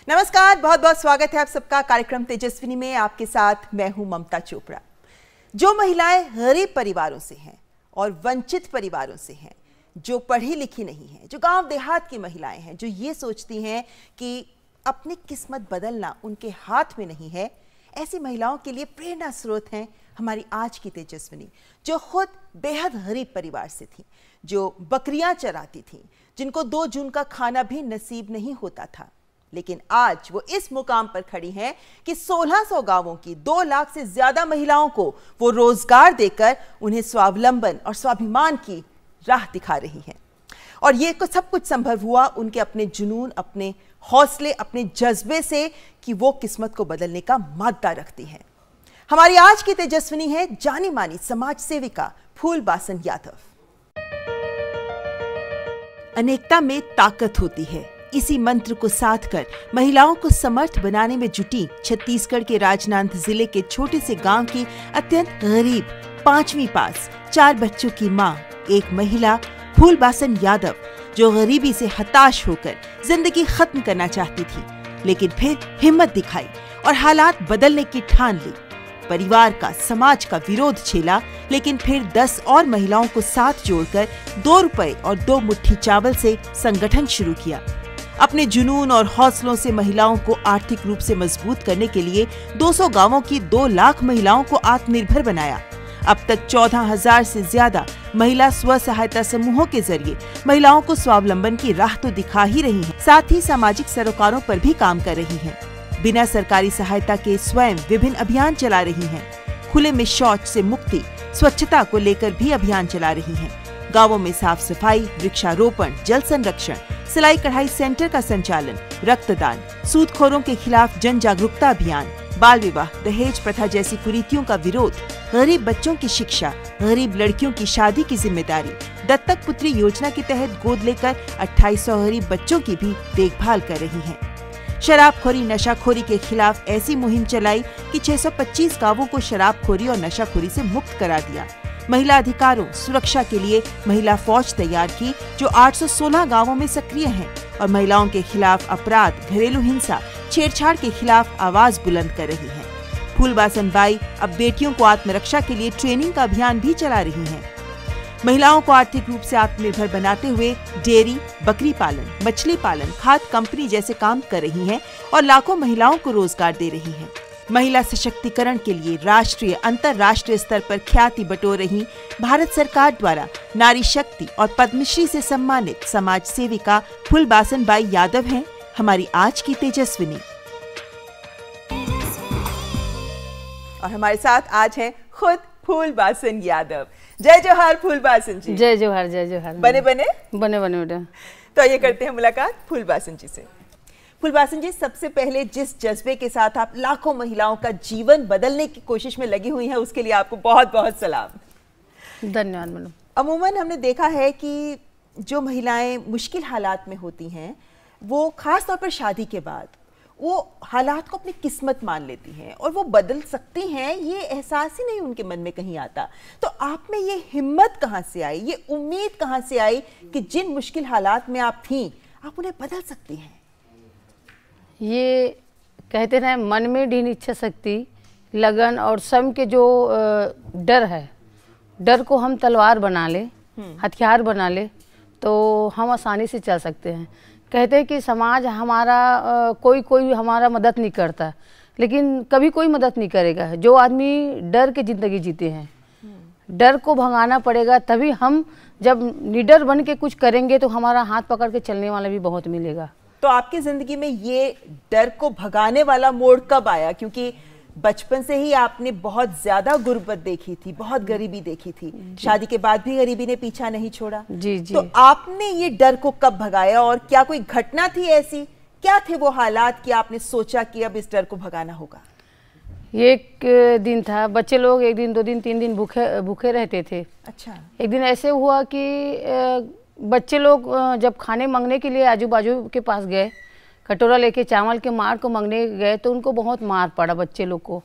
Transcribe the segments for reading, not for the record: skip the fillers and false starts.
नमस्कार, बहुत बहुत स्वागत है आप सबका कार्यक्रम तेजस्विनी में। आपके साथ मैं हूं ममता चोपड़ा। जो महिलाएं गरीब परिवारों से हैं और वंचित परिवारों से हैं, जो पढ़ी लिखी नहीं हैं, जो गांव देहात की महिलाएं हैं, जो ये सोचती हैं कि अपनी किस्मत बदलना उनके हाथ में नहीं है, ऐसी महिलाओं के लिए प्रेरणा स्रोत हैं हमारी आज की तेजस्विनी, जो खुद बेहद गरीब परिवार से थी, जो बकरियां चराती थी, जिनको 2 जून का खाना भी नसीब नहीं होता था, लेकिन आज वो इस मुकाम पर खड़ी हैं कि 1600 गांवों की 2 लाख से ज्यादा महिलाओं को वो रोजगार देकर उन्हें स्वावलंबन और स्वाभिमान की राह दिखा रही हैं। और ये सब कुछ संभव हुआ उनके अपने जुनून, अपने हौसले, अपने जज्बे से कि वो किस्मत को बदलने का मादा रखती हैं। हमारी आज की तेजस्विनी है जानी मानी समाज सेविका फूलबासन यादव। अनेकता में ताकत होती है, इसी मंत्र को साध कर महिलाओं को समर्थ बनाने में जुटी छत्तीसगढ़ के राजनांदगांव जिले के छोटे से गांव की अत्यंत गरीब 5वीं पास 4 बच्चों की मां, एक महिला फूलबासन यादव, जो गरीबी से हताश होकर जिंदगी खत्म करना चाहती थी, लेकिन फिर हिम्मत दिखाई और हालात बदलने की ठान ली। परिवार का, समाज का विरोध झेला, लेकिन फिर 10 और महिलाओं को साथ जोड़कर 2 रुपए और 2 मुट्ठी चावल से संगठन शुरू किया। अपने जुनून और हौसलों से महिलाओं को आर्थिक रूप से मजबूत करने के लिए 200 गांवों की 2 लाख महिलाओं को आत्मनिर्भर बनाया। अब तक 14,000 से ज्यादा महिला स्व सहायता समूहों के जरिए महिलाओं को स्वावलंबन की राह तो दिखा ही रही हैं, साथ ही सामाजिक सरोकारों पर भी काम कर रही हैं। बिना सरकारी सहायता के स्वयं विभिन्न अभियान चला रही हैं। खुले में शौच से मुक्ति, स्वच्छता को लेकर भी अभियान चला रही हैं। गांवों में साफ सफाई, वृक्षारोपण, जल संरक्षण, सिलाई कढ़ाई सेंटर का संचालन, रक्तदान, सूदखोरों के खिलाफ जन जागरूकता अभियान, बाल विवाह, दहेज प्रथा जैसी कुरीतियों का विरोध, गरीब बच्चों की शिक्षा, गरीब लड़कियों की शादी की जिम्मेदारी, दत्तक पुत्री योजना के तहत गोद लेकर 2800 गरीब बच्चों की भी देखभाल कर रही हैं। शराबखोरी, नशाखोरी के खिलाफ ऐसी मुहिम चलाई कि 625 गांवों को शराबखोरी और नशाखोरी से मुक्त करा दिया। महिला अधिकारों, सुरक्षा के लिए महिला फौज तैयार की, जो 816 गांवों में सक्रिय हैं और महिलाओं के खिलाफ अपराध, घरेलू हिंसा, छेड़छाड़ के खिलाफ आवाज बुलंद कर रही हैं। फूलबासन बाई अब बेटियों को आत्मरक्षा के लिए ट्रेनिंग का अभियान भी चला रही हैं। महिलाओं को आर्थिक रूप से आत्मनिर्भर बनाते हुए डेयरी, बकरी पालन, मछली पालन, खाद कंपनी जैसे काम कर रही हैं और लाखों महिलाओं को रोजगार दे रही हैं। महिला सशक्तिकरण के लिए राष्ट्रीय, अंतर्राष्ट्रीय स्तर पर ख्याति बटोर रही भारत सरकार द्वारा नारी शक्ति और पद्मश्री से सम्मानित समाज सेविका फूलबासन बाई यादव हैं हमारी आज की तेजस्विनी। और हमारे साथ आज हैं खुद फूलबासन यादव। जय जोहार फूलबासन जी। जय जोहार, जय जोहार। बने बने बने बने बेटा। तो ये करते हैं मुलाकात फूलबासन जी से। फूलबासन जी, सबसे पहले जिस जज्बे के साथ आप लाखों महिलाओं का जीवन बदलने की कोशिश में लगी हुई हैं, उसके लिए आपको बहुत बहुत सलाम। धन्यवाद मैडम। अमूमन हमने देखा है कि जो महिलाएं मुश्किल हालात में होती हैं, वो खास तौर पर शादी के बाद वो हालात को अपनी किस्मत मान लेती हैं और वो बदल सकती हैं, ये एहसास ही नहीं उनके मन में कहीं आता। तो आप में ये हिम्मत कहाँ से आई, ये उम्मीद कहाँ से आई कि जिन मुश्किल हालात में आप थीं, आप उन्हें बदल सकती हैं? ये कहते हैं मन में दृढ़ इच्छा शक्ति, लगन और स्वयं के जो डर है, डर को हम तलवार बना ले, हथियार बना ले, तो हम आसानी से चल सकते हैं। कहते हैं कि समाज हमारा कोई हमारा मदद नहीं करता, लेकिन कभी कोई मदद नहीं करेगा। जो आदमी डर के ज़िंदगी जीते हैं, डर को भगाना पड़ेगा, तभी हम जब निडर बन के कुछ करेंगे तो हमारा हाथ पकड़ के चलने वाला भी बहुत मिलेगा। तो आपकी ज़िंदगी में ये डर को भगाने वाला मोड़ कब आया? क्योंकि बचपन से ही आपने बहुत ज्यादा गुर्बत देखी थी, बहुत गरीबी देखी थी, शादी के बाद भी गरीबी ने पीछा नहीं छोड़ा। जी जी। तो आपने ये डर को कब भगाया और क्या कोई घटना थी ऐसी क्या थे वो हालात कि आपने सोचा कि अब इस डर को भगाना होगा? एक दिन था, बच्चे लोग 1 दिन 2 दिन 3 दिन भूखे भूखे रहते थे। अच्छा। एक दिन ऐसे हुआ कि बच्चे लोग जब खाने मांगने के लिए आजू बाजू के पास गए, कटोरा लेके चावल के मार को मांगने गए, तो उनको बहुत मार पड़ा बच्चे लोग को।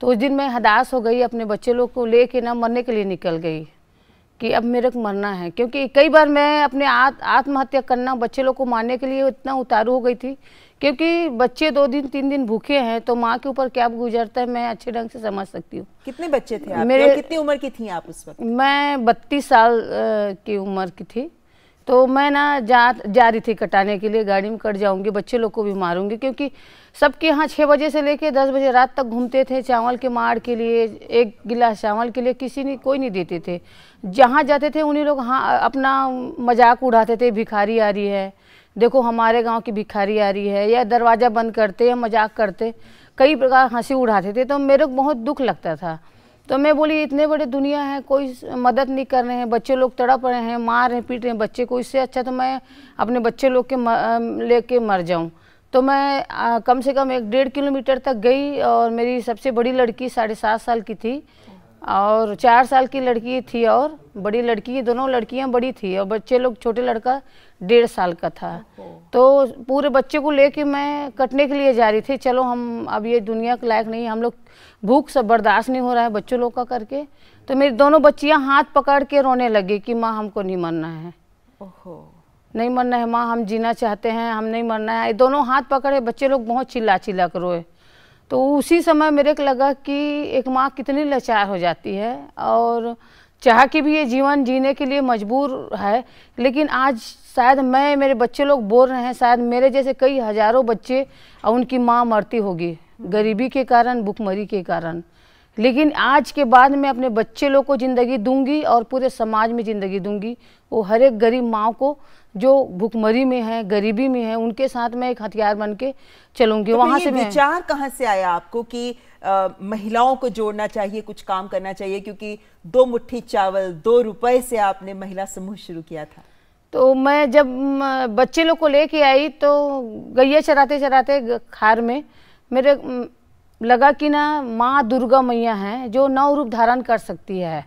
तो उस दिन मैं हताश हो गई, अपने बच्चे लोग को लेके ना मरने के लिए निकल गई कि अब मेरे को मरना है। क्योंकि कई बार मैं अपने आत्महत्या करना, बच्चे लोग को मारने के लिए इतना उतारू हो गई थी, क्योंकि बच्चे 2 दिन 3 दिन भूखे हैं तो माँ के ऊपर क्या गुजरता है मैं अच्छे ढंग से समझ सकती हूँ। कितने बच्चे थे आपके और कितनी उम्र की थी आप उस वक्त? मैं 32 साल की उम्र की थी। तो मैं ना जा रही थी कटाने के लिए, गाड़ी में कट जाऊंगी, बच्चे लोग को भी मारूंगी, क्योंकि सबके यहाँ 6 बजे से लेके 10 बजे रात तक घूमते थे चावल के मार के लिए। 1 गिलास चावल के लिए कोई नहीं देते थे। जहाँ जाते थे उन्हीं लोग हाँ अपना मजाक उड़ाते थे, भिखारी आ रही है, देखो हमारे गांव की भिखारी आ रही है, या दरवाज़ा बंद करते या मजाक करते, कई प्रकार हंसी उड़ाते थे। तो मेरे को बहुत दुख लगता था। तो मैं बोली इतने बड़े दुनिया है, कोई मदद नहीं कर रहे हैं, बच्चे लोग तड़प रहे हैं, मार रहे हैं, पीट रहे हैं बच्चे को, इससे अच्छा तो मैं अपने बच्चे लोग के लेके मर जाऊं। तो मैं कम से कम 1-1.5 किलोमीटर तक गई, और मेरी सबसे बड़ी लड़की 7.5 साल की थी और 4 साल की लड़की थी, और बड़ी लड़की, दोनों लड़कियां बड़ी थी, और बच्चे लोग, छोटे लड़का 1.5 साल का था। तो पूरे बच्चे को लेके मैं कटने के लिए जा रही थी। चलो हम अब ये दुनिया के लायक नहीं, हम लोग भूख सब बर्दाश्त नहीं हो रहा है बच्चों लोग का करके। तो मेरी दोनों बच्चियां हाथ पकड़ के रोने लगी कि माँ हमको नहीं मरना है, नहीं मरना है माँ, हम जीना चाहते हैं, हम नहीं मरना है। दोनों हाथ पकड़े, बच्चे लोग बहुत चिल्ला चिल्ला कर रोए। तो उसी समय मेरे को लगा कि एक माँ कितनी लाचार हो जाती है, और चाह के भी ये जीवन जीने के लिए मजबूर है। लेकिन आज शायद मेरे बच्चे लोग बोल रहे हैं, शायद मेरे जैसे कई हजारों बच्चे और उनकी माँ मरती होगी गरीबी के कारण, भूखमरी के कारण। लेकिन आज के बाद मैं अपने बच्चे लोग को ज़िंदगी दूंगी और पूरे समाज में ज़िंदगी दूंगी। वो हर एक गरीब माँ को जो भूखमरी में है, गरीबी में है, उनके साथ मैं एक हथियार बन के चलूंगी। तो वहाँ से विचार कहाँ से आया आपको कि महिलाओं को जोड़ना चाहिए, कुछ काम करना चाहिए? क्योंकि 2 मुट्ठी चावल 2 रुपए से आपने महिला समूह शुरू किया था। तो मैं जब बच्चे लोग को लेके आई तो गैया चराते चराते खार में मेरे लगा कि ना माँ दुर्गा मैया हैं जो 9 रूप धारण कर सकती है।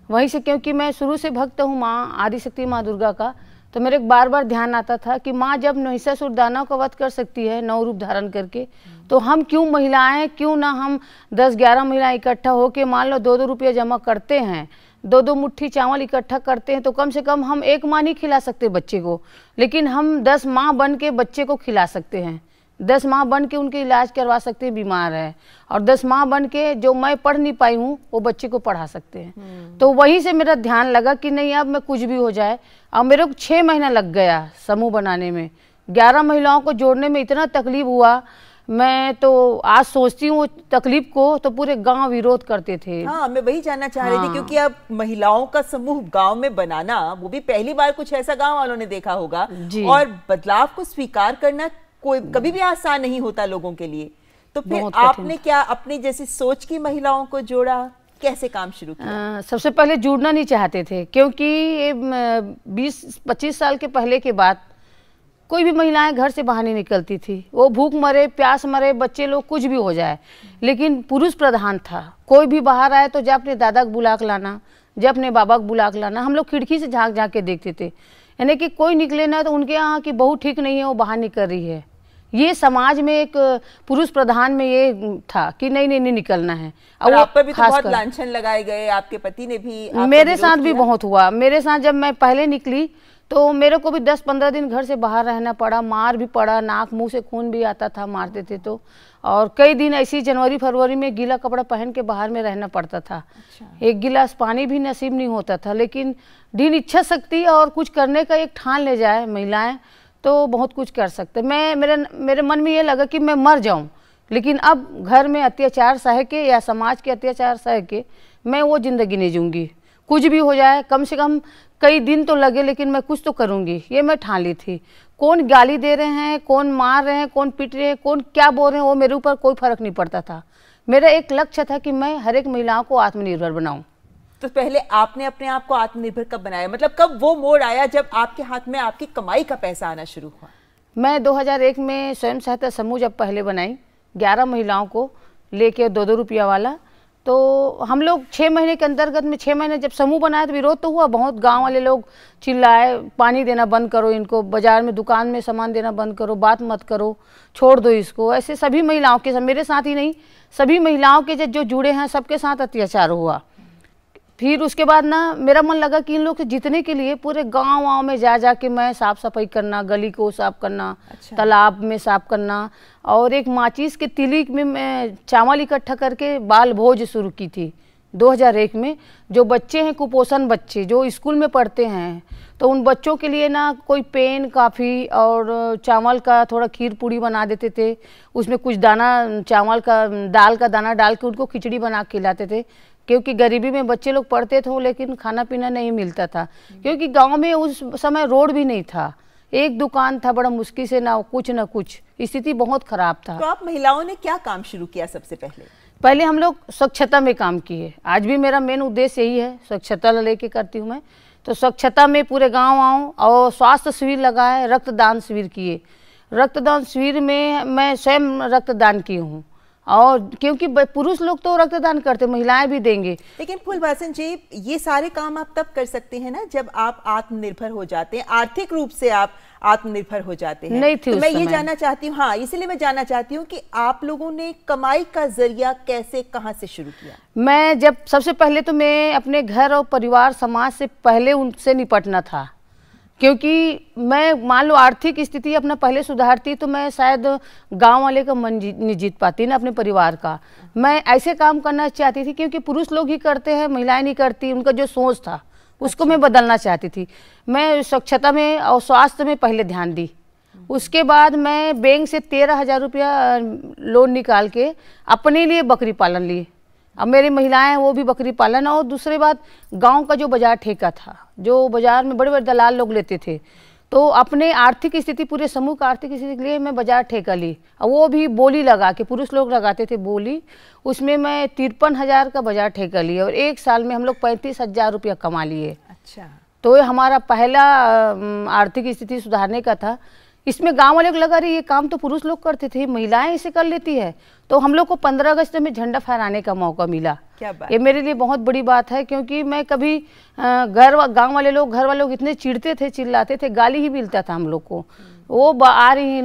वहीं से, क्योंकि मैं शुरू से भक्त हूँ माँ आदिशक्ति माँ दुर्गा का, तो मेरे बार बार ध्यान आता था कि माँ जब महिषासुर दानव का वध कर सकती है 9 रूप धारण करके, तो हम क्यों महिलाएं, क्यों ना हम 10-11 महिलाएं इकट्ठा होके मान लो 2-2 रुपये जमा करते हैं, 2-2 मुट्ठी चावल इकट्ठा करते हैं, तो कम से कम हम एक माँ नहीं खिला सकते बच्चे को, लेकिन हम 10 माँ बन के बच्चे को खिला सकते हैं। 10 माँ बन के उनके इलाज करवा सकते हैं, बीमार है, और 10 माँ बन के जो मैं पढ़ नहीं पाई हूँ वो बच्चे को पढ़ा सकते हैं। तो वहीं से मेरा ध्यान लगा कि नहीं अब मैं कुछ भी हो जाए। और मेरे को 6 महीना लग गया समूह बनाने में, 11 महिलाओं को जोड़ने में इतना तकलीफ हुआ। मैं तो आज सोचती हूँ तकलीफ को तो पूरे गांव विरोध करते थे। हाँ, मैं वही जानना चाह रही थी, क्योंकि अब महिलाओं का समूह गांव में बनाना, वो भी पहली बार कुछ ऐसा गांव वालों ने देखा होगा, और बदलाव को स्वीकार करना कोई कभी भी आसान नहीं होता लोगों के लिए। तो फिर आपने क्या अपनी जैसी सोच की महिलाओं को जोड़ा, कैसे काम शुरू किया? सबसे पहले जुड़ना नहीं चाहते थे, क्योंकि 20-25 साल के पहले के बाद कोई भी महिलाएं घर से बाहर नहीं निकलती थी। वो भूख मरे, प्यास मरे, बच्चे लोग कुछ भी हो जाए, लेकिन पुरुष प्रधान था। कोई भी बाहर आए तो जा अपने दादा को बुला के लाना, जा अपने बाबा को बुला के लाना। हम लोग खिड़की से झांक झांक के देखते थे, यानी कि कोई निकले ना तो उनके यहाँ की बहू ठीक नहीं है, वो बाहर निकल रही है। ये समाज में एक पुरुष प्रधान में ये था कि नहीं निकलना है। और आप पर भी तो बहुत लांछन लगाए गए, आपके पति ने भी, मेरे साथ भी बहुत हुआ। मेरे साथ जब मैं पहले निकली तो मेरे को भी 10-15 दिन घर से बाहर रहना पड़ा, मार भी पड़ा, नाक मुंह से खून भी आता था, मारते थे तो। और कई दिन ऐसी जनवरी-फरवरी में गीला कपड़ा पहन के बाहर में रहना पड़ता था। अच्छा। 1 गिलास पानी भी नसीब नहीं होता था। लेकिन दृढ़ इच्छा शक्ति और कुछ करने का एक ठान ले जाए महिलाएं तो बहुत कुछ कर सकते। मेरे मन में ये लगा कि मैं मर जाऊं, लेकिन अब घर में अत्याचार सह के या समाज के अत्याचार सह के मैं वो जिंदगी नहीं जीऊंगी। कुछ भी हो जाए, कम से कम कई दिन तो लगे, लेकिन मैं कुछ तो करूंगी, ये मैं ठान ली थी। कौन गाली दे रहे हैं, कौन मार रहे हैं, कौन पीट रहे हैं, कौन क्या बोल रहे हैं, वो मेरे ऊपर कोई फर्क नहीं पड़ता था। मेरा एक लक्ष्य था कि मैं हर एक महिलाओं को आत्मनिर्भर बनाऊं। तो पहले आपने अपने आप को आत्मनिर्भर कब बनाया, मतलब कब वो मोड़ आया जब आपके हाथ में आपकी कमाई का पैसा आना शुरू हुआ? मैं 2001 में स्वयं सहायता समूह जब पहले बनाई 11 महिलाओं को लेके 2-2 रुपया वाला, तो हम लोग 6 महीने के अंतर्गत में 6 महीने जब समूह बनाया तो विरोध तो हुआ बहुत, गांव वाले लोग चिल्लाए पानी देना बंद करो, इनको बाजार में दुकान में सामान देना बंद करो, बात मत करो, छोड़ दो इसको। ऐसे सभी महिलाओं के साथ, मेरे साथ ही नहीं सभी महिलाओं के जो जुड़े हैं सबके साथ अत्याचार हुआ। फिर उसके बाद ना मेरा मन लगा कि इन लोग से जीतने के लिए पूरे गांव में जा के मैं साफ सफाई करना, गली को साफ करना, तालाब में साफ करना, और एक माचिस के तिली में मैं चावल इकट्ठा करके बाल भोज शुरू की थी 2001 में। जो बच्चे हैं कुपोषण बच्चे जो स्कूल में पढ़ते हैं, तो उन बच्चों के लिए ना कोई पेन काफ़ी और चावल का थोड़ा खीर पूड़ी बना देते थे, उसमें कुछ दाना चावल का दाल का दाना डाल के उनको खिचड़ी बना के खिलाते थे, क्योंकि गरीबी में बच्चे लोग पढ़ते थे लेकिन खाना पीना नहीं मिलता था, क्योंकि गांव में उस समय रोड भी नहीं था, एक दुकान था, बड़ा मुश्किल से ना कुछ स्थिति बहुत खराब था। तो आप महिलाओं ने क्या काम शुरू किया? सबसे पहले हम लोग स्वच्छता में काम किए। आज भी मेरा मेन उद्देश्य यही है, स्वच्छता लेके करती हूँ मैं। तो स्वच्छता में पूरे गाँव आऊँ और स्वास्थ्य शिविर लगाए, रक्तदान शिविर किए। रक्तदान शिविर में मैं स्वयं रक्तदान की हूँ, और क्योंकि पुरुष लोग तो रक्तदान करते, महिलाएं भी देंगे। लेकिन फूलबासन जी, ये सारे काम आप तब कर सकते हैं ना जब आप आत्मनिर्भर हो जाते हैं, आर्थिक रूप से आप आत्मनिर्भर हो जाते हैं। नहीं थी तो मैं ये जानना चाहती हूँ, हाँ इसीलिए मैं जानना चाहती हूँ कि आप लोगों ने कमाई का जरिया कैसे, कहाँ से शुरू किया? मैं जब सबसे पहले तो मैं अपने घर और परिवार समाज से पहले उनसे निपटना था, क्योंकि मैं मान लो आर्थिक स्थिति अपना पहले सुधारती तो मैं शायद गांव वाले का मन नहीं जीत पाती ना, अपने परिवार का। मैं ऐसे काम करना चाहती थी क्योंकि पुरुष लोग ही करते हैं, महिलाएं नहीं करती, उनका जो सोच था उसको मैं बदलना चाहती थी। मैं स्वच्छता में और स्वास्थ्य में पहले ध्यान दी। उसके बाद मैं बैंक से 13,000 रुपया लोन निकाल के अपने लिए बकरी पालन लिए। अब मेरी महिलाएं वो भी बकरी पालन, और दूसरी बात गांव का जो बाजार ठेका था, जो बाजार में बड़े बड़े दलाल लोग लेते थे, तो अपने आर्थिक स्थिति, पूरे समूह का आर्थिक स्थिति के लिए मैं बाजार ठेका ली, और वो भी बोली लगा के, पुरुष लोग लगाते थे बोली, उसमें मैं 53,000 का बाजार ठेका लिया, और एक साल में हम लोग 35,000 रुपया कमा लिए। अच्छा, तो ये हमारा पहला आर्थिक स्थिति सुधारने का था। इसमें गांव वाले को लगा रही ये काम तो पुरुष लोग करते थे, महिलाएं इसे कर लेती है, तो हम लोग को 15 अगस्त में झंडा फहराने का मौका मिला। क्या बात? ये मेरे लिए बहुत बड़ी बात है, क्योंकि मैं कभी घर वाले लोग इतने चिढ़ते थे, चिल्लाते थे, गाली ही मिलता था हम लोग को। वो आ रही हैं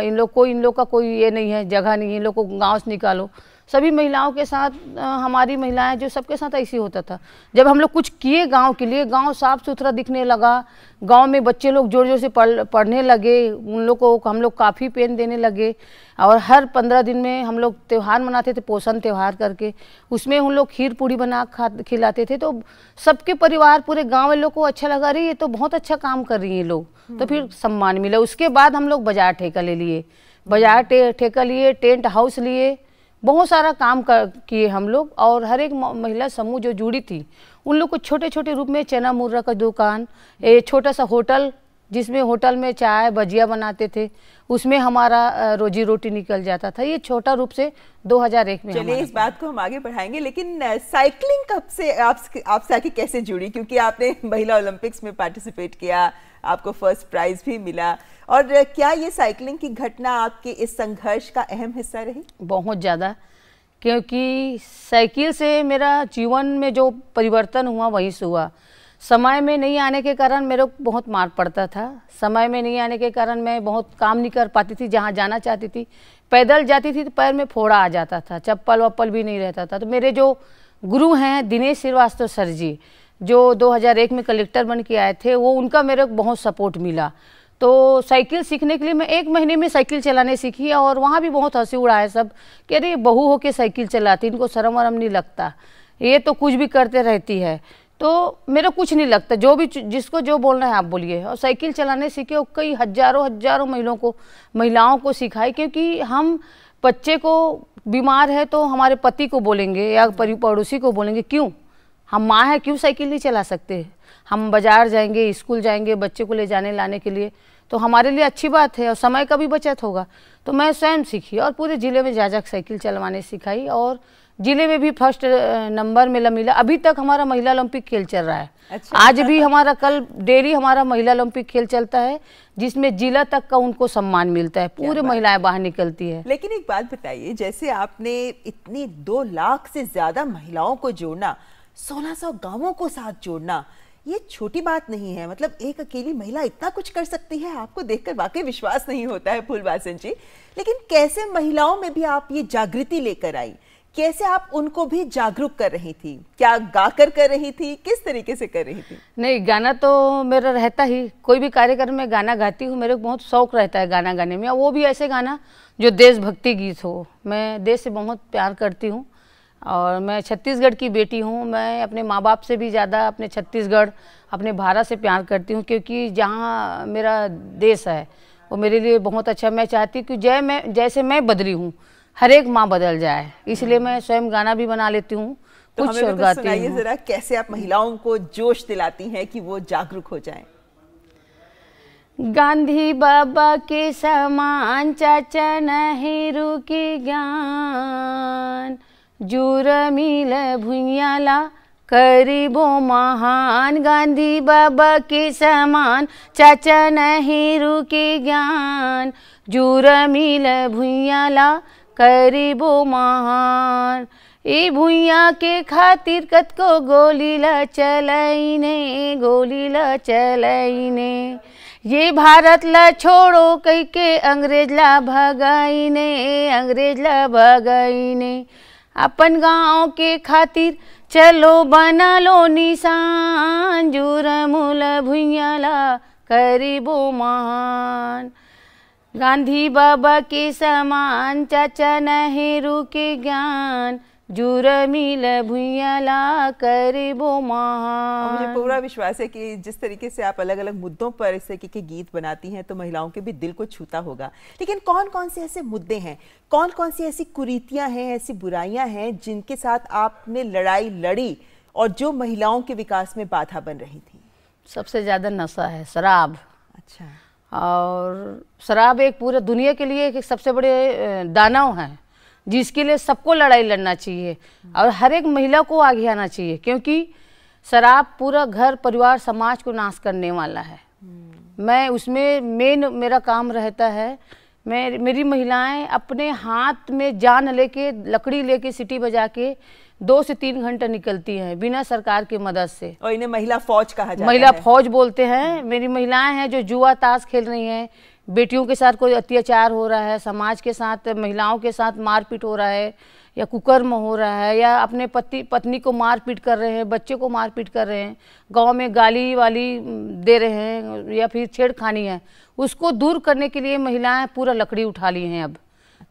इन लोग का कोई ये नहीं है, जगह नहीं है, इन लोग को गाँव से निकालो। सभी महिलाओं के साथ, हमारी महिलाएं जो सबके साथ ऐसे होता था। जब हम लोग कुछ किए गांव के लिए, गांव साफ सुथरा दिखने लगा, गांव में बच्चे लोग जोर जोर से पढ़ने लगे, उन लोग को हम लोग काफ़ी पेन देने लगे, और हर 15 दिन में हम लोग त्यौहार मनाते थे, पोषण त्यौहार करके, उसमें उन लोग खीर पूड़ी बना खिलाते थे। तो सबके परिवार, पूरे गाँव वालों को अच्छा लगा, रही ये तो बहुत अच्छा काम कर रही हैं लोग। तो फिर सम्मान मिला। उसके बाद हम लोग बाजार ठेका ले लिए, बाजार ठेका लिए, टेंट हाउस लिए, बहुत सारा काम किए हम लोग। और हर एक महिला समूह जो जुड़ी थी उन लोग को छोटे छोटे रूप में चना मुर्रा का दुकान, एक छोटा सा होटल, जिसमें होटल में चाय भजिया बनाते थे, उसमें हमारा रोजी रोटी निकल जाता था। ये छोटा रूप से 2001 में। चलिए इस बात को हम आगे बढ़ाएंगे, लेकिन साइकिलिंग कब से आपसे आके कैसे जुड़ी? क्योंकि आपने महिला ओलंपिक्स में पार्टिसिपेट किया, आपको फर्स्ट प्राइज भी मिला, और क्या ये साइकिलिंग की घटना आपके इस संघर्ष का अहम हिस्सा रही? बहुत ज़्यादा, क्योंकि साइकिल से मेरा जीवन में जो परिवर्तन हुआ वहीं से हुआ। समय में नहीं आने के कारण मेरे को बहुत मार पड़ता था। समय में नहीं आने के कारण मैं बहुत काम नहीं कर पाती थी, जहाँ जाना चाहती थी पैदल जाती थी तो पैर में फोड़ा आ जाता था, चप्पल वप्पल भी नहीं रहता था। तो मेरे जो गुरु हैं दिनेश श्रीवास्तव सर जी, जो 2001 में कलेक्टर बन के आए थे, वो उनका मेरे को बहुत सपोर्ट मिला। तो साइकिल सीखने के लिए मैं 1 महीने में साइकिल चलाने सीखी, और वहाँ भी बहुत हंसी उड़ाए सब कि अरे बहू होके साइकिल चलाती, इनको शर्म वरम नहीं लगता, ये तो कुछ भी करते रहती है। तो मेरा कुछ नहीं लगता, जो भी जिसको जो बोलना है आप बोलिए। और साइकिल चलाने सीखे, और कई हजारों महिलाओं को सिखाई, क्योंकि हम बच्चे को बीमार है तो हमारे पति को बोलेंगे या पड़ोसी को बोलेंगे, क्यों हम माँ है, क्यों साइकिल नहीं चला सकते? हम बाजार जाएंगे, स्कूल जाएंगे बच्चे को ले जाने लाने के लिए, तो हमारे लिए अच्छी बात है और समय का भी बचत होगा। तो मैं स्वयं सीखी और पूरे ज़िले में जा साइकिल चलवाने सिखाई, और जिले में भी फर्स्ट नंबर में मिला। अभी तक हमारा महिला ओलंपिक खेल चल रहा है। अच्छा। आज भी हमारा, कल डेली हमारा महिला ओलंपिक खेल चलता है, जिसमें जिला तक का उनको सम्मान मिलता है, पूरे महिलाएं बाहर निकलती है। लेकिन एक बात बताइए, जैसे आपने इतनी 2 लाख से ज्यादा महिलाओं को जोड़ना, 1600 गांवों को साथ जोड़ना, ये छोटी बात नहीं है। मतलब एक अकेली महिला इतना कुछ कर सकती है, आपको देखकर वाकई विश्वास नहीं होता है फूलबासन जी। लेकिन कैसे महिलाओं में भी आप ये जागृति लेकर आई, कैसे आप उनको भी जागरूक कर रही थी? क्या गाकर कर रही थी, किस तरीके से कर रही थी? नहीं, गाना तो मेरा रहता ही, कोई भी कार्यक्रम में गाना गाती हूँ, मेरे को बहुत शौक रहता है गाना गाने में, और वो भी ऐसे गाना जो देशभक्ति गीत हो। मैं देश से बहुत प्यार करती हूँ और मैं छत्तीसगढ़ की बेटी हूँ। मैं अपने माँ बाप से भी ज़्यादा अपने छत्तीसगढ़, अपने भारत से प्यार करती हूँ, क्योंकि जहाँ मेरा देश है वो मेरे लिए बहुत अच्छा। मैं चाहती हूँ कि जैसे मैं बदली हूँ, हर एक माँ बदल जाए, इसलिए मैं स्वयं गाना भी बना लेती हूँ, तो कुछ हमें गाती सुनाइए हूँ। जरा, कैसे आप महिलाओं को जोश दिलाती हैं कि वो जागरूक हो जाएं? गांधी बाबा के समान चाचा नेहरू के ज्ञान, जुरमिल भुइयाला करीबो महान। गांधी बाबा के समान चाचा नेहरू के ज्ञान, जुरमिल भुइयाला करीबो महान। ई भुइया के खातिर कतको गोली ला चलैने, गोली ला चलैने। ये भारत ला छोड़ो कह के अंग्रेज ला भगाईने, अंग्रेज ला भगाईने। अपन गाँव के खातिर चलो बना लो निशान, जुरमुल भुइयाला करीबो महान। गांधी बाबा के समान चाचा नेहरू के ज्ञान, जुरमिल भुइयाला करीबो महान। मुझे पूरा विश्वास है कि जिस तरीके से आप अलग अलग मुद्दों पर इस तरीके के गीत बनाती हैं तो महिलाओं के भी दिल को छूता होगा। लेकिन कौन कौन से ऐसे मुद्दे हैं, कौन कौन सी ऐसी कुरीतियां हैं, ऐसी बुराइयां हैं जिनके साथ आपने लड़ाई लड़ी और जो महिलाओं के विकास में बाधा बन रही थी? सबसे ज़्यादा नशा है, शराब। अच्छा। और शराब एक पूरे दुनिया के लिए एक सबसे बड़े दानव है, जिसके लिए सबको लड़ाई लड़ना चाहिए और हर एक महिला को आगे आना चाहिए, क्योंकि शराब पूरा घर परिवार समाज को नाश करने वाला है। मैं उसमें मेन मेरा काम रहता है, मेरी महिलाएं अपने हाथ में जान लेके, लकड़ी लेके, सीटी बजा के 2 से 3 घंटा निकलती हैं बिना सरकार की मदद से, और इन्हें महिला फौज कहा जाता है। महिला फौज बोलते हैं। मेरी महिलाएं हैं जो जुआ ताश खेल रही हैं, बेटियों के साथ कोई अत्याचार हो रहा है, समाज के साथ महिलाओं के साथ मारपीट हो रहा है, या कुकर्म हो रहा है, या अपने पति पत्नी को मारपीट कर रहे हैं, बच्चे को मारपीट कर रहे हैं, गांव में गाली वाली दे रहे हैं, या फिर छेड़खानी है, उसको दूर करने के लिए महिलाएं पूरा लकड़ी उठा ली हैं। अब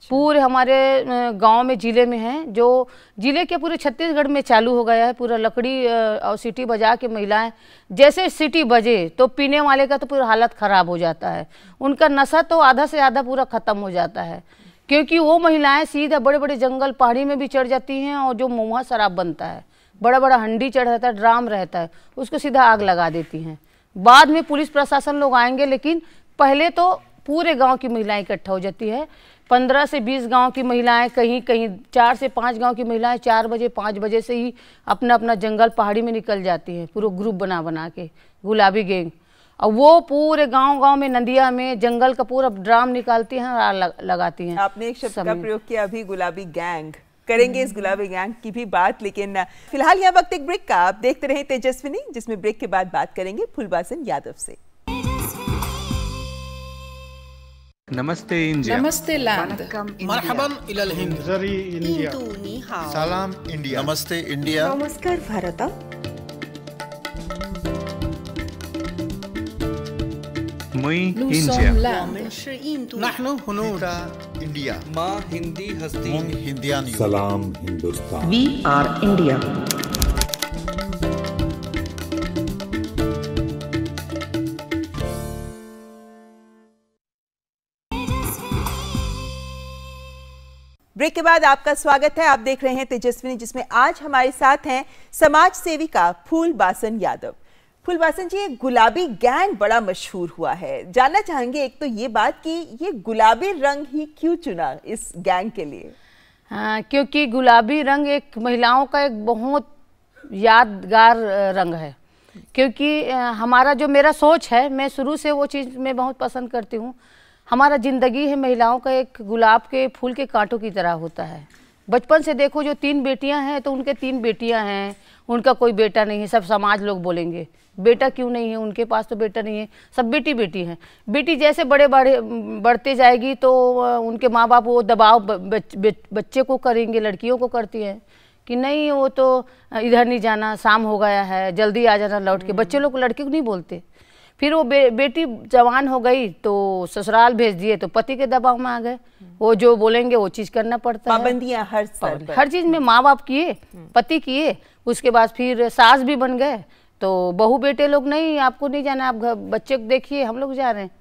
पूरे हमारे गांव में, जिले में हैं, जो जिले के पूरे छत्तीसगढ़ में चालू हो गया है पूरा लकड़ी और सीटी बजा के महिलाएं, जैसे सीटी बजे तो पीने वाले का तो पूरा हालत ख़राब हो जाता है, उनका नशा तो आधा से आधा पूरा ख़त्म हो जाता है, क्योंकि वो महिलाएं सीधा बड़े बड़े जंगल पहाड़ी में भी चढ़ जाती हैं, और जो महुआ शराब बनता है, बड़ा बड़ा हंडी चढ़ रहता है, ड्राम रहता है, उसको सीधा आग लगा देती हैं। बाद में पुलिस प्रशासन लोग आएंगे, लेकिन पहले तो पूरे गाँव की महिलाएं इकट्ठा हो जाती है। 15 से 20 गांव की महिलाएं, कहीं कहीं 4 से 5 गांव की महिलाएं 4 बजे 5 बजे से ही अपना अपना जंगल पहाड़ी में निकल जाती हैं, पूरा ग्रुप बना बना के, गुलाबी गैंग। और वो पूरे गांव में, नदिया में, जंगल का पूरा ड्राम निकालती हैं और लगाती हैं। आपने एक शब्द का प्रयोग किया अभी, गुलाबी गैंग। करेंगे इस गुलाबी गैंग की भी बात, लेकिन फिलहाल यहाँ वक्त एक ब्रेक का। आप देखते रहे तेजस्विनी, जिसमें ब्रेक के बाद बात करेंगे फूलबासन यादव से। नमस्ते इंडिया, नमस्ते लैंड, मरहबन इलल हिंद, जरी इंडिया, सलाम इंडिया, नमस्ते इंडिया, नमस्कार भारत, मुई nous इंडिया, sommes l'Inde, नहनु हुनूर, इंडिया, माँ हिंदी हस्ती, हिंदियान, सलाम Hindustan. We are India. Break के बाद आपका स्वागत है। आप देख रहे हैं तेजस्विनी, जिसमें आज हमारे साथ हैं समाज सेविका फूलबासन यादव। फूलबासन जी, एक गुलाबी गैंग बड़ा मशहूर हुआ है, जानना चाहेंगे एक तो ये बात कि ये गुलाबी रंग ही क्यों चुना इस गैंग के लिए? हाँ, क्योंकि गुलाबी रंग एक महिलाओं का एक बहुत यादगार रंग है। क्योंकि हमारा जो मेरा सोच है, मैं शुरू से वो चीज़ मैं बहुत पसंद करती हूँ। हमारा ज़िंदगी है महिलाओं का एक गुलाब के फूल के कांटों की तरह होता है। बचपन से देखो, जो 3 बेटियां हैं तो उनके 3 बेटियां हैं, उनका कोई बेटा नहीं है। सब समाज लोग बोलेंगे बेटा क्यों नहीं है, उनके पास तो बेटा नहीं है, सब बेटी बेटी हैं। बेटी जैसे बढ़ते जाएगी तो उनके माँ बाप वो दबाव बच्चे को करेंगे, लड़कियों को करती हैं कि नहीं वो तो इधर नहीं जाना, शाम हो गया है, जल्दी आ जाना लौट के। बच्चे लोग लड़के को नहीं बोलते। फिर वो बेटी जवान हो गई तो ससुराल भेज दिए तो पति के दबाव में आ गए, वो जो बोलेंगे वो चीज़ करना पड़ता है। पाबंदियां हर स्तर पर, हर चीज़ में माँ बाप किए, पति किए, उसके बाद फिर सास भी बन गए तो बहू बेटे लोग नहीं, आपको नहीं जाना, आप बच्चे को देखिए, हम लोग जा रहे हैं।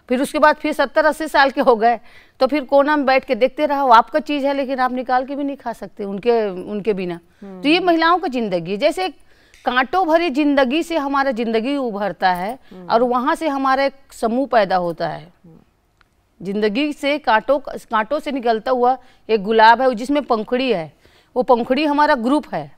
फिर उसके बाद फिर 70-80 साल के हो गए तो फिर कोना में बैठ के देखते रहो, आपका चीज़ है लेकिन आप निकाल के भी नहीं खा सकते उनके बिना। तो ये महिलाओं की जिंदगी है। जैसे कांटों भरी जिंदगी से हमारा जिंदगी उभरता है और वहाँ से हमारा एक समूह पैदा होता है। जिंदगी से कांटों से निकलता हुआ एक गुलाब है जिसमें पंखुड़ी है। वो पंखुड़ी हमारा ग्रुप है,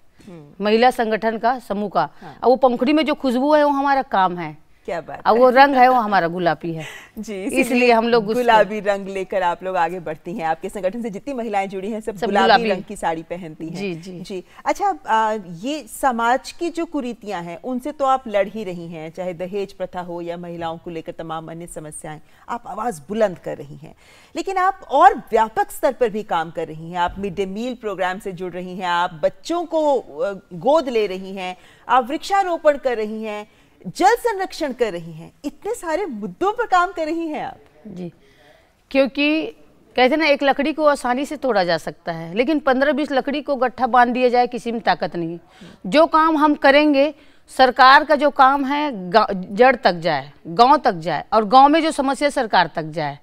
महिला संगठन का, समूह का। और वो पंखुड़ी में जो खुशबू है वो हमारा काम है। क्या बात और वो रंग है वो हमारा गुलाबी है जी, इसलिए हम लोग गुलाबी रंग लेकर आप लोग आगे बढ़ती हैं। आपके संगठन से जितनी महिलाएं जुड़ी हैं सब गुलाबी रंग की साड़ी पहनती हैं। जी जी जी। अच्छा, ये समाज की जो कुरीतियां हैं उनसे तो आप लड़ ही रही हैं, चाहे दहेज प्रथा हो या महिलाओं को लेकर तमाम अन्य समस्याएं, आप आवाज बुलंद कर रही हैं। लेकिन आप और व्यापक स्तर पर भी काम कर रही हैं। आप मिड डे मील प्रोग्राम से जुड़ रही हैं, आप बच्चों को गोद ले रही हैं, आप वृक्षारोपण कर रही हैं, जल संरक्षण कर रही हैं, इतने सारे मुद्दों पर काम कर रही हैं आप। जी, क्योंकि कहते हैं ना, एक लकड़ी को आसानी से तोड़ा जा सकता है लेकिन 15-20 लकड़ी को गट्ठा बांध दिया जाए किसी में ताकत नहीं। जो काम हम करेंगे, सरकार का जो काम है जड़ तक जाए, गांव तक जाए, और गांव में जो समस्या सरकार तक जाए।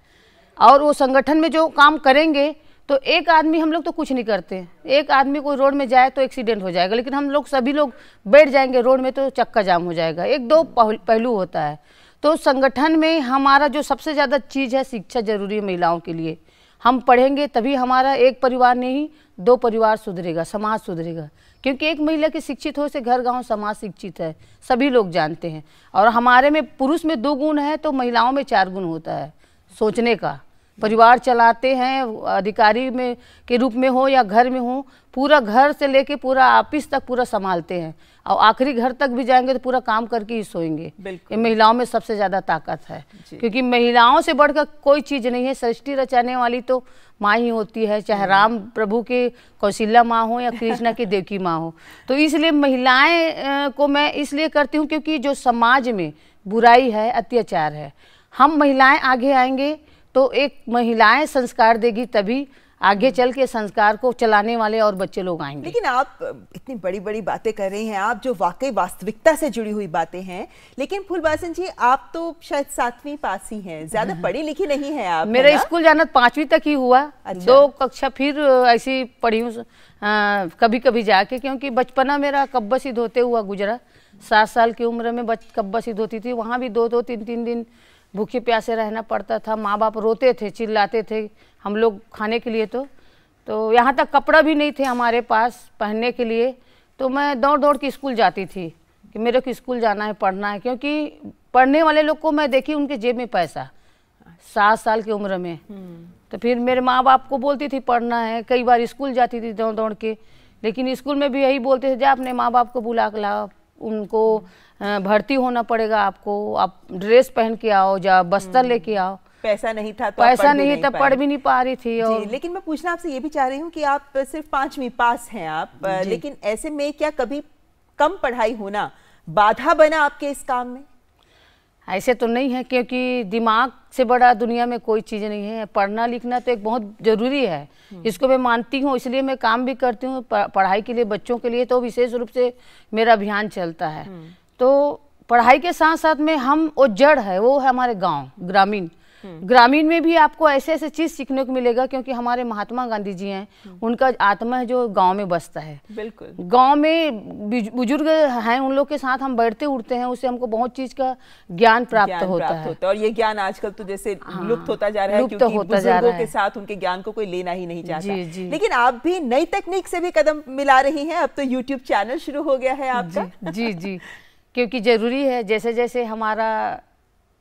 और वो संगठन में जो काम करेंगे तो एक आदमी, हम लोग तो कुछ नहीं करते, एक आदमी कोई रोड में जाए तो एक्सीडेंट हो जाएगा, लेकिन हम लोग सभी लोग बैठ जाएंगे रोड में तो चक्का जाम हो जाएगा। 1-2 पहलू होता है। तो संगठन में हमारा जो सबसे ज़्यादा चीज़ है, शिक्षा जरूरी है महिलाओं के लिए। हम पढ़ेंगे तभी हमारा एक परिवार नहीं 2 परिवार सुधरेगा, समाज सुधरेगा। क्योंकि एक महिला की शिक्षित हो से घर गांव समाज शिक्षित है, सभी लोग जानते हैं। और हमारे में पुरुष में 2 गुण है तो महिलाओं में 4 गुण होता है सोचने का। परिवार चलाते हैं, अधिकारी में के रूप में हो या घर में हो, पूरा घर से लेके पूरा ऑफिस तक पूरा संभालते हैं और आखिरी घर तक भी जाएंगे तो पूरा काम करके ही सोएंगे। ये महिलाओं में सबसे ज़्यादा ताकत है, क्योंकि महिलाओं से बढ़कर कोई चीज़ नहीं है। सृष्टि रचाने वाली तो माँ ही होती है, चाहे राम प्रभु के कौशल्या माँ हो या कृष्णा की देवकी माँ हो। तो इसलिए महिलाएं को मैं इसलिए करती हूँ क्योंकि जो समाज में बुराई है, अत्याचार है, हम महिलाएं आगे आएंगे तो एक महिलाएं संस्कार देगी तभी आगे चल के संस्कार को चलाने वाले और बच्चे लोग आएंगे। लेकिन आप इतनी बड़ी बड़ी बातें कर रही हैं, आप जो वाकई वास्तविकता से जुड़ी हुई बातें हैं। लेकिन फूलबासन जी, आप तो शायद 7वीं पास ही हैं, ज्यादा पढ़ी लिखी नहीं है आप। मेरा स्कूल जाना 5वीं तक ही हुआ। अच्छा। 2 कक्षा फिर ऐसी पढ़ी हूँ कभी कभी जाके, क्योंकि बचपना मेरा कब्बा सिद्ध होते हुआ गुजरा। 7 साल की उम्र में कब्बा सिद्ध होती थी, वहाँ भी 2-2, 3-3 दिन भूखे प्यासे रहना पड़ता था। माँ बाप रोते थे, चिल्लाते थे हम लोग खाने के लिए। तो यहाँ तक कपड़ा भी नहीं थे हमारे पास पहनने के लिए। तो मैं दौड़ दौड़ के स्कूल जाती थी कि मेरे को स्कूल जाना है, पढ़ना है। क्योंकि पढ़ने वाले लोग को मैं देखी उनके जेब में पैसा, 7 साल की उम्र में। तो फिर मेरे माँ बाप को बोलती थी पढ़ना है। कई बार स्कूल जाती थी दौड़ दौड़ के, लेकिन स्कूल में भी यही बोलते थे, जा अपने माँ बाप को बुला के लाओ, उनको भर्ती होना पड़ेगा आपको, आप ड्रेस पहन के आओ, जा बस्तर लेके आओ। पैसा नहीं था तो पैसा नहीं था, पढ़ भी नहीं पा रही थी। जी, लेकिन मैं पूछना आपसे ये भी चाह रही हूँ कि आप सिर्फ 5वीं पास हैं आप, लेकिन ऐसे में क्या कभी कम पढ़ाई होना बाधा बना आपके इस काम में? ऐसे तो नहीं है, क्योंकि दिमाग से बड़ा दुनिया में कोई चीज़ नहीं है। पढ़ना लिखना तो एक बहुत ज़रूरी है, इसको मैं मानती हूँ, इसलिए मैं काम भी करती हूँ पढ़ाई के लिए। बच्चों के लिए तो विशेष रूप से मेरा अभियान चलता है। तो पढ़ाई के साथ साथ में हम वो जड़ है, वो है हमारे गांव ग्रामीण। ग्रामीण में भी आपको ऐसे ऐसे चीज सीखने को मिलेगा, क्योंकि हमारे महात्मा गांधी जी हैं, उनका आत्मा है जो गांव में बसता है। बिल्कुल, गांव में बुजुर्ग हैं, उन लोग के साथ हम बैठते उठते हैं, उससे हमको बहुत चीज का ज्ञान प्राप्त होता है। और ये ज्ञान आजकल तो जैसे लुप्त होता जा रहा है, क्योंकि बुजुर्गों के साथ उनके ज्ञान को कोई लेना ही नहीं चाहता। लेकिन आप भी नई तकनीक से भी कदम मिला रही हैं। अब तो यूट्यूब चैनल शुरू हो गया है आपका। जी, क्योंकि जरूरी है, जैसे जैसे हमारा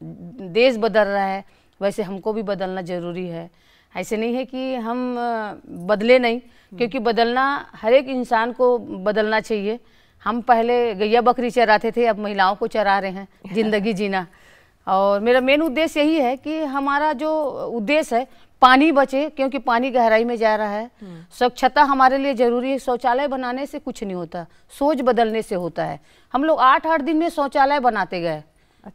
देश बदल रहा है वैसे हमको भी बदलना जरूरी है। ऐसे नहीं है कि हम बदले नहीं, क्योंकि बदलना हर एक इंसान को बदलना चाहिए। हम पहले गैया बकरी चराते थे, अब महिलाओं को चरा रहे हैं जिंदगी जीना। और मेरा मेन उद्देश्य यही है कि हमारा जो उद्देश्य है पानी बचे, क्योंकि पानी गहराई में जा रहा है। स्वच्छता हमारे लिए जरूरी है। शौचालय बनाने से कुछ नहीं होता, सोच बदलने से होता है। हम लोग 8-8 दिन में शौचालय बनाते गए।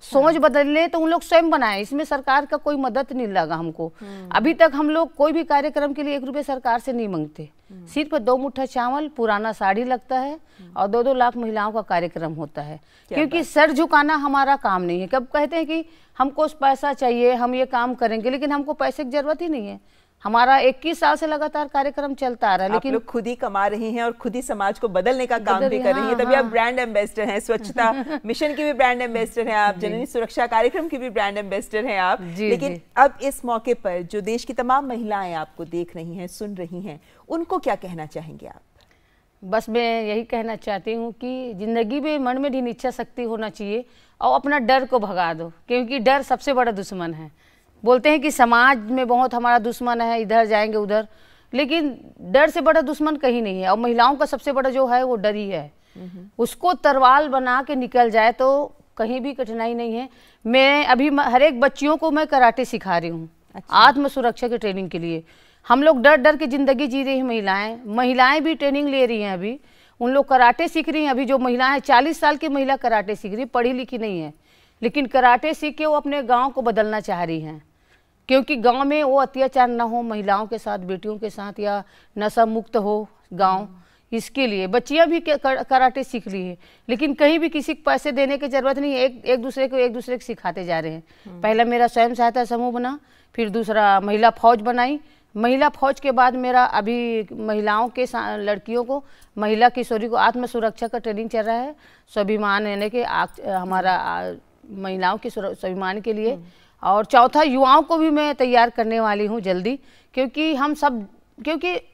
सोच बदलने तो उन लोग स्वयं बनाए, इसमें सरकार का कोई मदद नहीं लगा हमको। अभी तक हम लोग कोई भी कार्यक्रम के लिए 1 रुपये सरकार से नहीं मांगते। सिर्फ 2 मुट्ठा चावल, पुराना साड़ी लगता है और 2-2 लाख महिलाओं का कार्यक्रम होता है। क्योंकि सर झुकाना हमारा काम नहीं है। कब कहते हैं कि हमको पैसा चाहिए, हम ये काम करेंगे, लेकिन हमको पैसे की जरूरत ही नहीं है। हमारा 21 साल से लगातार कार्यक्रम चलता आ रहा है, लेकिन आप लोग खुद ही कमा रही हैं और खुद ही समाज को बदलने का काम भी कर रही हैं। तभी आप ब्रांड एम्बेसडर हैं, स्वच्छता मिशन की भी ब्रांड एम्बेसडर हैं आप, जननी सुरक्षा कार्यक्रम की भी ब्रांड एम्बेसडर हैं आप। लेकिन अब इस मौके पर जो देश की तमाम महिलाएं आपको देख रही हैं, सुन रही हैं, उनको क्या कहना चाहेंगे आप? बस मैं यही कहना चाहती हूँ कि जिंदगी में मन में ढीठ इच्छा शक्ति होना चाहिए और अपना डर को भगा दो, क्योंकि डर सबसे बड़ा दुश्मन है। बोलते हैं कि समाज में बहुत हमारा दुश्मन है, इधर जाएंगे उधर, लेकिन डर से बड़ा दुश्मन कहीं नहीं है। और महिलाओं का सबसे बड़ा जो है वो डर ही है। उसको तरवाल बना के निकल जाए तो कहीं भी कठिनाई नहीं है। मैं अभी हर एक बच्चियों को मैं कराटे सिखा रही हूँ। आत्म सुरक्षा की ट्रेनिंग के लिए हम लोग डर डर के जिंदगी जी रही हैं। महिलाएं भी ट्रेनिंग ले रही हैं। अभी उन लोग कराटे सीख रही हैं। अभी जो महिलाएं 40 साल की महिला कराटे सीख रही, पढ़ी लिखी नहीं है, लेकिन कराटे सीख के वो अपने गांव को बदलना चाह रही हैं, क्योंकि गांव में वो अत्याचार ना हो महिलाओं के साथ, बेटियों के साथ, या नशा मुक्त हो गांव। इसके लिए बच्चियां भी कराटे सीख ली है, लेकिन कहीं भी किसी को पैसे देने की जरूरत नहीं है। एक दूसरे को सिखाते जा रहे हैं। पहला मेरा स्वयं सहायता समूह बना, फिर दूसरा महिला फौज बनाई। महिला फौज के बाद मेरा अभी महिलाओं के लड़कियों को, महिला किशोरी को आत्म सुरक्षा का ट्रेनिंग चल रहा है। स्वाभिमान यानी कि हमारा महिलाओं के स्वाभिमान के लिए। और चौथा युवाओं को भी मैं तैयार करने वाली हूँ जल्दी, क्योंकि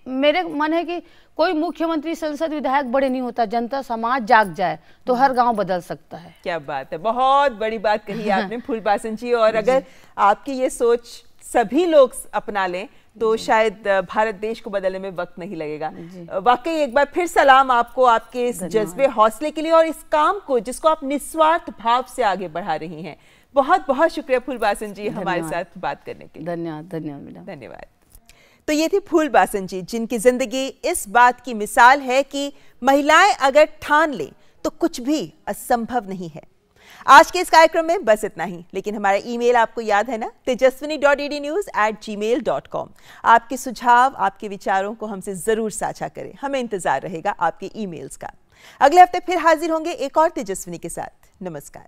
मेरे मन है कि कोई मुख्यमंत्री, संसद, विधायक बड़े नहीं होता, जनता समाज जाग जाए तो हर गांव बदल सकता है। क्या बात है, बहुत बड़ी बात कही आपने फूलबासन जी। और अगर आपकी ये सोच सभी लोग अपना लें तो शायद भारत देश को बदलने में वक्त नहीं लगेगा। वाकई एक बार फिर सलाम आपको, आपके इस जज्बे, हौसले के लिए और इस काम को जिसको आप निस्वार्थ भाव से आगे बढ़ा रही हैं। बहुत बहुत शुक्रिया फूलबासन जी हमारे साथ बात करने के लिए। धन्यवाद। धन्यवाद। तो ये थी फूलबासन जी, जिनकी जिंदगी इस बात की मिसाल है कि महिलाएं अगर ठान लें तो कुछ भी असंभव नहीं है। आज के इस कार्यक्रम में बस इतना ही, लेकिन हमारा ईमेल आपको याद है ना, tejaswini.ednews@gmail.com। आपके सुझाव, आपके विचारों को हमसे जरूर साझा करें, हमें इंतजार रहेगा आपके ईमेल्स का। अगले हफ्ते फिर हाजिर होंगे एक और तेजस्विनी के साथ। नमस्कार।